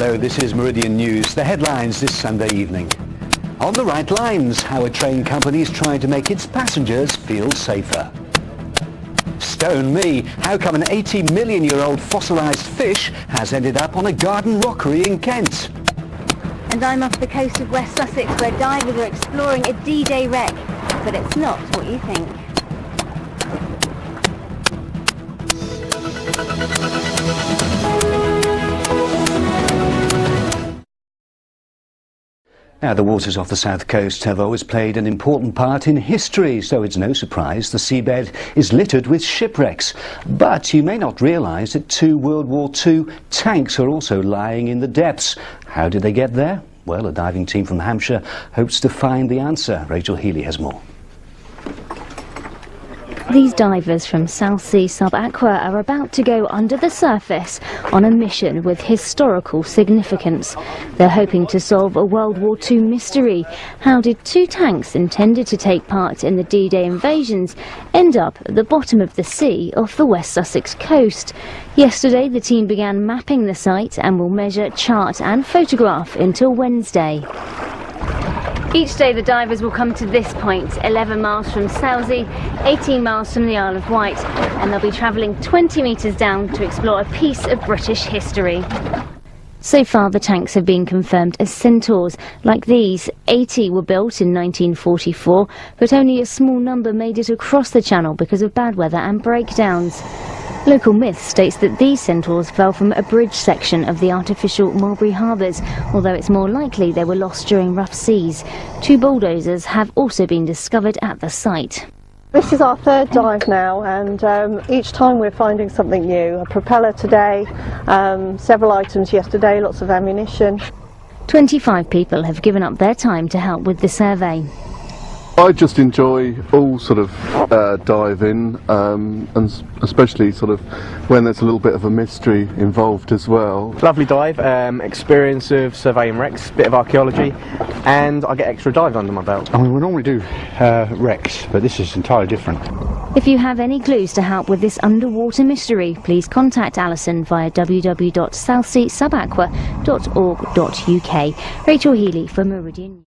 Hello, this is Meridian News. The headlines this Sunday evening. On the right lines, how a train company is trying to make its passengers feel safer. Stone me, how come an 80-million-year-old fossilised fish has ended up on a garden rockery in Kent? And I'm off the coast of West Sussex where divers are exploring a D-Day wreck. But it's not what you think. Now, the waters off the south coast have always played an important part in history, so it's no surprise the seabed is littered with shipwrecks. But you may not realise that 2 World War II tanks are also lying in the depths. How did they get there? Well, a diving team from Hampshire hopes to find the answer. Rachel Healy has more. These divers from Southsea Sub-Aqua are about to go under the surface on a mission with historical significance. They're hoping to solve a World War II mystery. How did 2 tanks intended to take part in the D-Day invasions end up at the bottom of the sea off the West Sussex coast? Yesterday, the team began mapping the site and will measure, chart and photograph until Wednesday. Each day the divers will come to this point, 11 miles from Southsea, 18 miles from the Isle of Wight, and they'll be travelling 20 metres down to explore a piece of British history. So far the tanks have been confirmed as Centaurs. Like these, 80 were built in 1944, but only a small number made it across the channel because of bad weather and breakdowns. Local myth states that these Centaurs fell from a bridge section of the artificial Mulberry Harbours, although it's more likely they were lost during rough seas. 2 bulldozers have also been discovered at the site. This is our 3rd dive now, and each time we're finding something new. A propeller today, several items yesterday, lots of ammunition. 25 people have given up their time to help with the survey. I just enjoy all sort of diving, and especially sort of when there's a little bit of a mystery involved as well. Lovely dive, experience of surveying wrecks, bit of archaeology, and I get extra dives under my belt. I mean, we normally do wrecks, but this is entirely different. If you have any clues to help with this underwater mystery, please contact Alison via www.southseasubaqua.org.uk. Rachel Healy for Meridian.